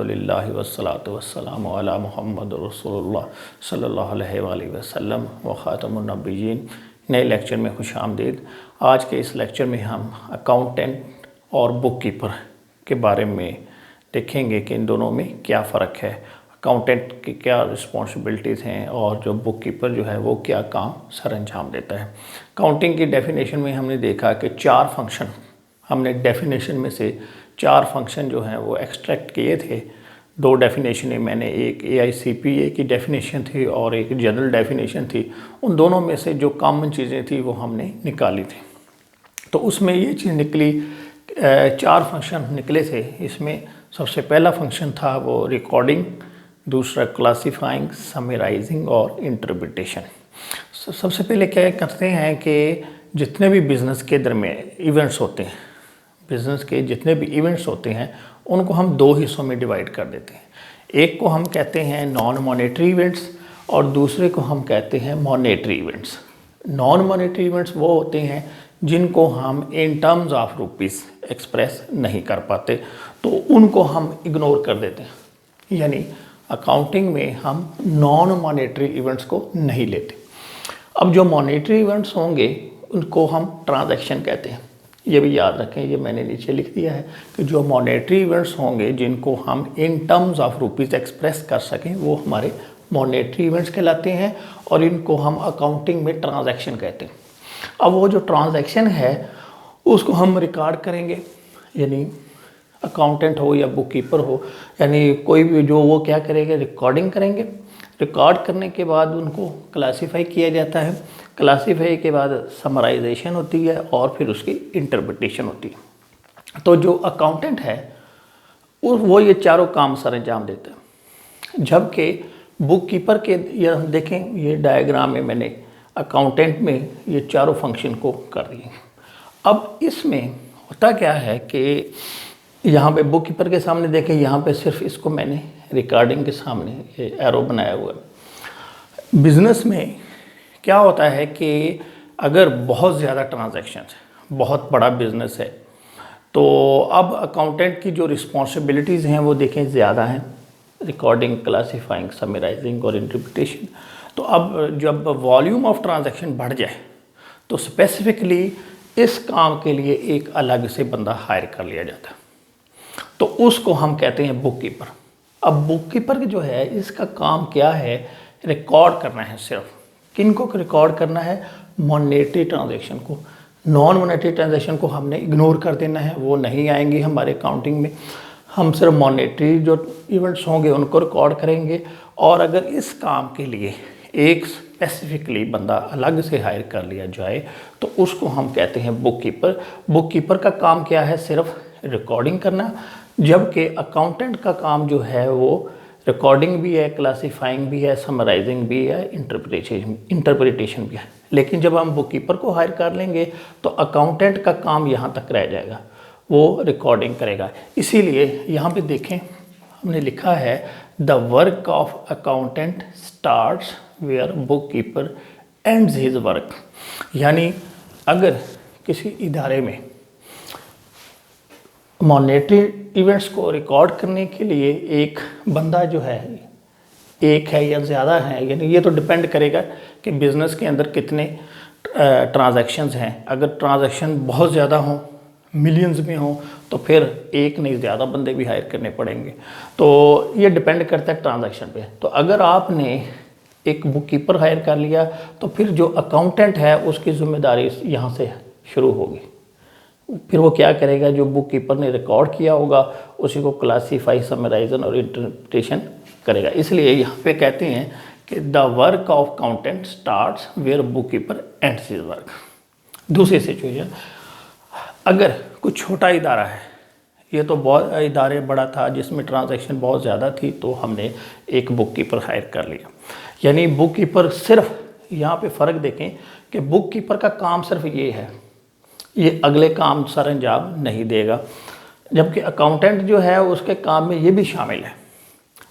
अल्हम्दुलिल्लाहि वस्सलातु वस्सलामु अला मुहम्मद रसूलुल्लाह सल्लल्लाहु अलैहि वसल्लम व ख़ातमुन नबिय्यीन। नए लेक्चर में खुश आमदीद। आज के इस लेक्चर में हम अकाउंटेंट और बुक कीपर के बारे में देखेंगे कि इन दोनों में क्या फ़र्क है, अकाउंटेंट की क्या रिस्पॉन्सिबिलिटीज़ हैं और जो बुक कीपर जो है वो क्या काम सर अंजाम देता है। काउंटिंग की डेफिनेशन में हमने देखा कि 4 फंक्शन, हमने डेफिनेशन में से 4 फंक्शन जो हैं वो एक्सट्रैक्ट किए थे। 2 डेफिनेशन मैंने, एक AICPA की डेफिनेशन थी और एक जनरल डेफिनेशन थी। उन दोनों में से जो कॉमन चीज़ें थी वो हमने निकाली थी। तो उसमें ये चीज़ निकली, 4 फंक्शन निकले थे। इसमें सबसे पहला फंक्शन था वो रिकॉर्डिंग, दूसरा क्लासीफाइंग, समराइजिंग और इंटरप्रिटेशन। सबसे पहले क्या करते हैं कि जितने भी बिज़नेस के दरमियान इवेंट्स होते हैं, बिज़नेस के जितने भी इवेंट्स होते हैं उनको हम 2 हिस्सों में डिवाइड कर देते हैं। एक को हम कहते हैं नॉन मॉनेटरी इवेंट्स और दूसरे को हम कहते हैं monetary events. Non monetary events वो होते हैं जिनको हम in terms of rupees express नहीं कर पाते, तो उनको हम इग्नोर कर देते हैं। यानी अकाउंटिंग में हम नॉन मॉनेटरी इवेंट्स को नहीं लेते। अब जो मॉनेटरी इवेंट्स होंगे उनको हम ट्रांजैक्शन कहते हैं। ये भी याद रखें, ये मैंने नीचे लिख दिया है कि जो मॉनेटरी इवेंट्स होंगे जिनको हम in terms of rupees express कर सकें वो हमारे मॉनेटरी इवेंट्स कहलाते हैं और इनको हम अकाउंटिंग में ट्रांजैक्शन कहते हैं। अब वो जो ट्रांजैक्शन है उसको हम रिकॉर्ड करेंगे, यानी अकाउंटेंट हो या बुक कीपर हो, यानी कोई भी जो वो क्या करेंगे, रिकॉर्डिंग करेंगे। रिकॉर्ड करने के बाद उनको क्लासीफाई किया जाता है। क्लासीफाई के बाद समराइजेशन होती है और फिर उसकी इंटरप्रिटेशन होती है। तो जो अकाउंटेंट है वो ये चारों काम सर अंजाम देता है, जबकि बुक कीपर के, ये हम देखें ये डायग्राम में मैंने अकाउंटेंट में ये चारों फंक्शन को कर दिए। अब इसमें होता क्या है कि यहाँ पे बुक कीपर के सामने देखें, यहाँ पे सिर्फ इसको मैंने रिकॉर्डिंग के सामने ये एरो बनाया हुआ है। बिज़नेस में क्या होता है कि अगर बहुत ज़्यादा ट्रांजैक्शंस, बहुत बड़ा बिज़नेस है, तो अब अकाउंटेंट की जो रिस्पॉन्सिबिलिटीज़ हैं वो देखें ज़्यादा हैं, रिकॉर्डिंग, क्लासीफाइंग, समराइजिंग और इंटरप्रिटेशन। तो अब जब वॉल्यूम ऑफ ट्रांजैक्शन बढ़ जाए तो स्पेसिफिकली इस काम के लिए एक अलग से बंदा हायर कर लिया जाता है, तो उसको हम कहते हैं बुक कीपर। अब बुक कीपर जो है इसका काम क्या है, रिकॉर्ड करना है। सिर्फ किनको रिकॉर्ड करना है, मॉनेटरी ट्रांजैक्शन को। नॉन मॉनेटरी ट्रांजैक्शन को हमने इग्नोर कर देना है, वो नहीं आएंगी हमारे काउंटिंग में। हम सिर्फ मॉनेटरी जो इवेंट्स होंगे उनको रिकॉर्ड करेंगे। और अगर इस काम के लिए एक स्पेसिफिकली बंदा अलग से हायर कर लिया जाए तो उसको हम कहते हैं बुक कीपर। बुक कीपर का काम क्या है, सिर्फ रिकॉर्डिंग करना, जबकि अकाउंटेंट का काम जो है वो रिकॉर्डिंग भी है, क्लासीफाइंग भी है, समराइजिंग भी है, इंटरप्रिटेशन भी है। लेकिन जब हम बुक कीपर को हायर कर लेंगे तो अकाउंटेंट का काम यहाँ तक रह जाएगा, वो रिकॉर्डिंग करेगा। इसीलिए यहाँ पे देखें हमने लिखा है the work of accountant starts where bookkeeper ends his work. यानी अगर किसी इदारे में मॉनेटरी इवेंट्स को रिकॉर्ड करने के लिए एक बंदा जो है, एक है या ज़्यादा है, यानी ये तो डिपेंड करेगा कि बिज़नेस के अंदर कितने ट्रांजैक्शंस हैं। अगर ट्रांजैक्शन बहुत ज़्यादा हों, मिलियंस में हों, तो फिर एक नहीं ज़्यादा बंदे भी हायर करने पड़ेंगे। तो ये डिपेंड करता है ट्रांजैक्शन पे। तो अगर आपने एक बुक कीपर हायर कर लिया तो फिर जो अकाउंटेंट है उसकी ज़िम्मेदारी यहाँ से शुरू होगी। फिर वो क्या करेगा, जो बुक कीपर ने रिकॉर्ड किया होगा उसी को क्लासीफाई, समराइजन और इंटरप्रिटेशन करेगा। इसलिए यहाँ पे कहते हैं कि the work of accountant starts where bookkeeper ends his work. दूसरी सिचुएशन, अगर कोई छोटा इदारा है, ये तो बहुत इदारे बड़ा था जिसमें ट्रांजैक्शन बहुत ज़्यादा थी, तो हमने एक बुक कीपर हायर कर लिया। यानी बुक कीपर सिर्फ, यहाँ पे फ़र्क देखें कि बुक कीपर का काम सिर्फ ये है, ये अगले काम सर अंजाम नहीं देगा, जबकि अकाउंटेंट जो है उसके काम में ये भी शामिल है।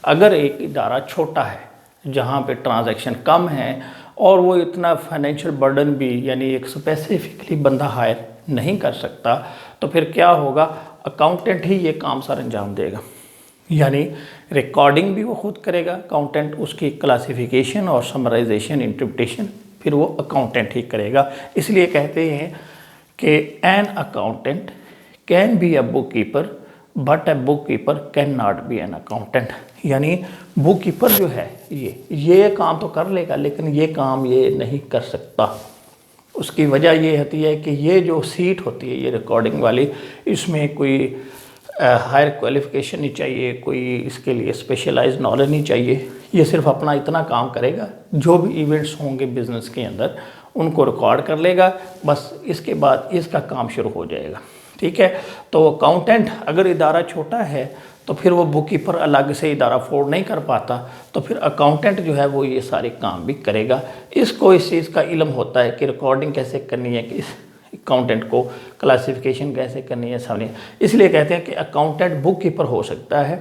अगर एक इदारा छोटा है जहाँ पे ट्रांजैक्शन कम है और वो इतना फाइनेंशियल बर्डन भी, यानी एक स्पेसिफिकली बंदा हायर नहीं कर सकता, तो फिर क्या होगा, अकाउंटेंट ही ये काम सर अंजाम देगा। यानी रिकॉर्डिंग भी वो खुद करेगा अकाउंटेंट, उसकी क्लासिफिकेशन और समराइजेशन इंटरप्रिटेशन फिर वो अकाउंटेंट ही करेगा। इसलिए कहते हैं कि an accountant can be a book keeper but a book keeper can not be an accountant. यानी बुक कीपर जो है ये काम तो कर लेगा लेकिन ये काम ये नहीं कर सकता। उसकी वजह ये होती है कि ये जो सीट होती है ये रिकॉर्डिंग वाली, इसमें कोई हायर क्वालिफिकेशन नहीं चाहिए, कोई इसके लिए स्पेशलाइज्ड नॉलेज नहीं चाहिए। ये सिर्फ अपना इतना काम करेगा, जो भी इवेंट्स होंगे बिजनेस के अंदर उनको रिकॉर्ड कर लेगा, बस इसके बाद इसका काम शुरू हो जाएगा। ठीक है, तो अकाउंटेंट अगर इदारा छोटा है तो फिर वो बुक कीपर अलग से इदारा अफोर्ड नहीं कर पाता, तो फिर अकाउंटेंट जो है वो ये सारे काम भी करेगा। इसको इस चीज़ का इल्म होता है कि रिकॉर्डिंग कैसे करनी है, कि इस अकाउंटेंट को क्लासिफिकेशन कैसे करनी है सामने। इसलिए कहते हैं कि अकाउंटेंट बुक कीपर हो सकता है,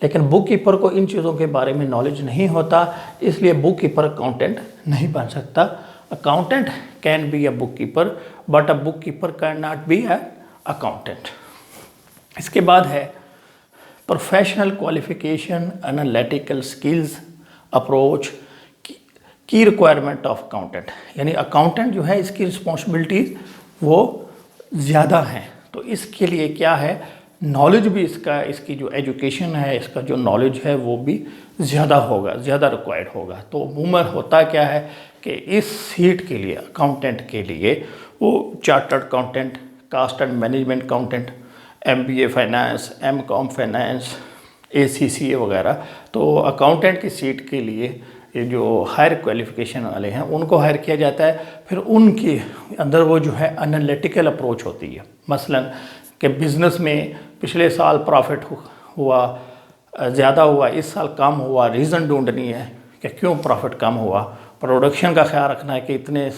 लेकिन बुक कीपर को इन चीज़ों के बारे में नॉलेज नहीं होता, इसलिए बुक कीपर अकाउंटेंट नहीं बन सकता। Accountant can be a book keeper but a book keeper can not be a accountant. इसके बाद है professional qualification, analytical skills, approach, की रिक्वायरमेंट ऑफ अकाउंटेंट। यानी अकाउंटेंट जो है इसकी रिस्पॉन्सिबिलिटीज़ वो ज़्यादा हैं, तो इसके लिए क्या है, नॉलेज भी इसकी जो एजुकेशन है, इसका जो नॉलेज है वो भी ज़्यादा होगा, ज़्यादा रिक्वायर्ड होगा। तो अमूमन होता क्या है कि इस सीट के लिए अकाउंटेंट के लिए वो chartered accountant, cost and management accountant, MBA finance, MCOM finance, ACCA वगैरह, तो अकाउंटेंट की सीट के लिए ये जो हायर क्वालिफिकेशन वाले हैं उनको हायर किया जाता है। फिर उनके अंदर वो जो है एनालिटिकल अप्रोच होती है। मसलन कि बिज़नेस में पिछले साल प्रॉफिट हुआ, ज़्यादा हुआ, इस साल कम हुआ, रीज़न ढूंढनी है कि क्यों प्रॉफिट कम हुआ। प्रोडक्शन का ख्याल रखना है कि इतने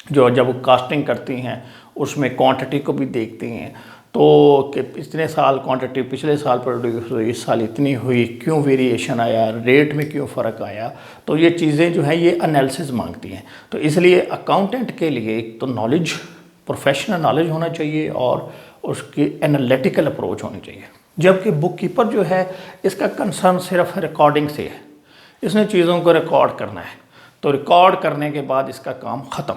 जो जब कास्टिंग करती हैं उसमें क्वांटिटी को भी देखती हैं, तो कि इतने साल क्वांटिटी पिछले साल प्रोड्यूस हुई, इस साल इतनी हुई, क्यों वेरिएशन आया, रेट में क्यों फ़र्क आया। तो ये चीज़ें जो हैं ये एनालिसिस मांगती हैं। तो इसलिए अकाउंटेंट के लिए एक तो नॉलेज, प्रोफेशनल नॉलेज होना चाहिए और उसकी एनालिटिकल अप्रोच होनी चाहिए। जबकि बुक कीपर जो है इसका कंसर्न सिर्फ रिकॉर्डिंग से है, इसने चीज़ों को रिकॉर्ड करना है, तो रिकॉर्ड करने के बाद इसका काम ख़त्म।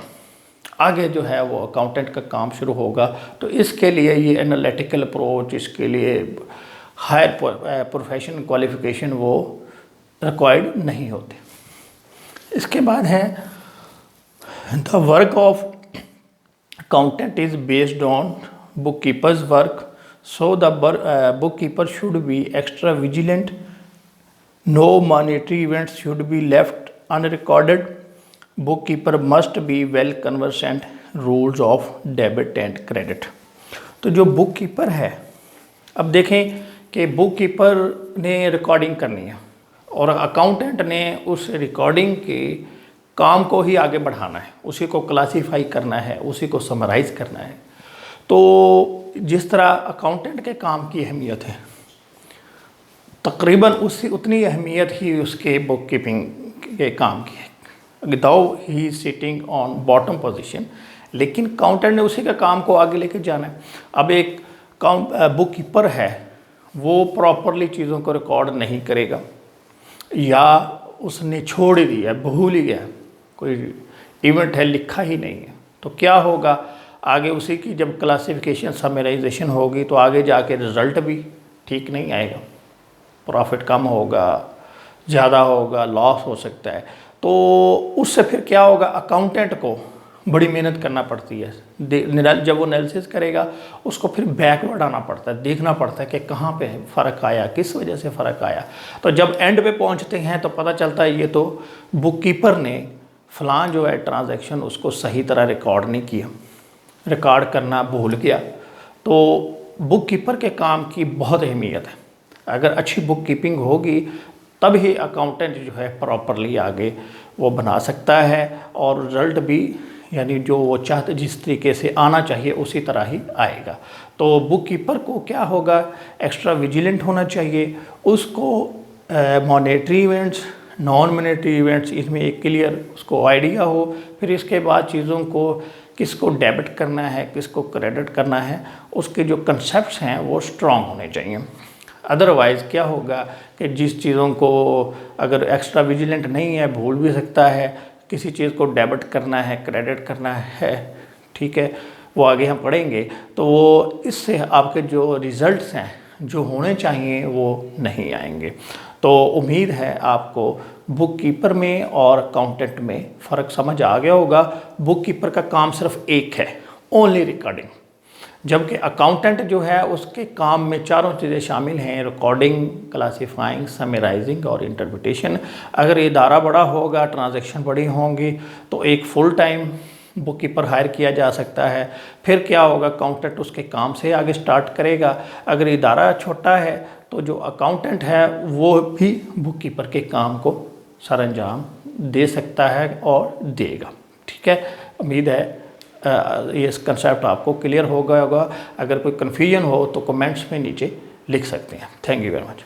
आगे जो है वो अकाउंटेंट का काम शुरू होगा। तो इसके लिए ये एनालिटिकल अप्रोच, इसके लिए हायर प्रोफेशनल क्वालिफिकेशन वो रिक्वायर्ड नहीं होते। इसके बाद है the work of accountant is based on bookkeeper's work, so the bookkeeper should be extra vigilant, no monetary events should be left unrecorded, bookkeeper must be well conversant rules of debit and credit. तो जो book keeper है, अब देखें कि book keeper ने recording करनी है और अकाउंटेंट ने उस रिकॉर्डिंग के काम को ही आगे बढ़ाना है, उसी को क्लासीफाई करना है, उसी को समराइज़ करना है। तो जिस तरह अकाउंटेंट के काम की अहमियत है, तकरीबन उतनी अहमियत ही उसके बुक कीपिंग के काम की है। दाउ ही सिटिंग ऑन बॉटम पोजीशन, लेकिन अकाउंटेंट ने उसी का काम को आगे लेके जाना है। अब एक बुक कीपर है, वो प्रॉपरली चीज़ों को रिकॉर्ड नहीं करेगा या उसने छोड़ ही दिया, भूल ही गया, कोई इवेंट है लिखा ही नहीं है, तो क्या होगा आगे उसी की जब क्लासिफिकेशन समराइजेशन होगी तो आगे जाके रिज़ल्ट भी ठीक नहीं आएगा, प्रॉफिट कम होगा, ज़्यादा होगा, लॉस हो सकता है। तो उससे फिर क्या होगा, अकाउंटेंट को बड़ी मेहनत करना पड़ती है। जब वो एनालिसिस करेगा उसको फिर बैकवर्ड आना पड़ता है, देखना पड़ता है कि कहाँ पे फ़र्क आया, किस वजह से फ़र्क आया। तो जब एंड पे पहुँचते हैं तो पता चलता है ये तो बुक कीपर ने फ़लाँ जो है ट्रांजैक्शन उसको सही तरह रिकॉर्ड नहीं किया, रिकॉर्ड करना भूल गया। तो बुक कीपर के काम की बहुत अहमियत है। अगर अच्छी बुक कीपिंग होगी तब ही अकाउंटेंट जो है प्रॉपरली आगे वो बना सकता है और रिज़ल्ट भी यानी जो वो चाहते जिस तरीके से आना चाहिए उसी तरह ही आएगा। तो बुक कीपर को क्या होगा, एक्स्ट्रा विजिलेंट होना चाहिए, उसको monetary events, non monetary events, इसमें एक क्लियर उसको आइडिया हो। फिर इसके बाद चीज़ों को किसको डेबिट करना है, किसको क्रेडिट करना है, उसके जो कंसेप्ट्स हैं वो स्ट्रॉन्ग होने चाहिए। अदरवाइज़ क्या होगा कि जिस चीज़ों को अगर एक्स्ट्रा विजिलेंट नहीं है, भूल भी सकता है, किसी चीज़ को डेबिट करना है, क्रेडिट करना है, ठीक है, वो आगे हम पढ़ेंगे, तो वो इससे आपके जो रिज़ल्ट्स हैं जो होने चाहिए वो नहीं आएंगे। तो उम्मीद है आपको बुक कीपर में और अकाउंटेंट में फ़र्क समझ आ गया होगा। बुक कीपर का काम सिर्फ एक है, ओनली रिकॉर्डिंग, जबकि अकाउंटेंट जो है उसके काम में चारों चीज़ें शामिल हैं, रिकॉर्डिंग, क्लासीफाइंग, समराइजिंग और इंटरप्रिटेशन। अगर इदारा बड़ा होगा, ट्रांजैक्शन बड़ी होंगी, तो एक full time bookkeeper hire किया जा सकता है। फिर क्या होगा, अकाउंटेंट उसके काम से आगे स्टार्ट करेगा। अगर इदारा छोटा है तो जो अकाउंटेंट है वो भी बुक कीपर के काम को सरअंजाम दे सकता है और देगा। ठीक है, उम्मीद है ये कंसेप्ट आपको क्लियर हो गया होगा। अगर कोई कन्फ्यूजन हो तो कमेंट्स में नीचे लिख सकते हैं। Thank you very much.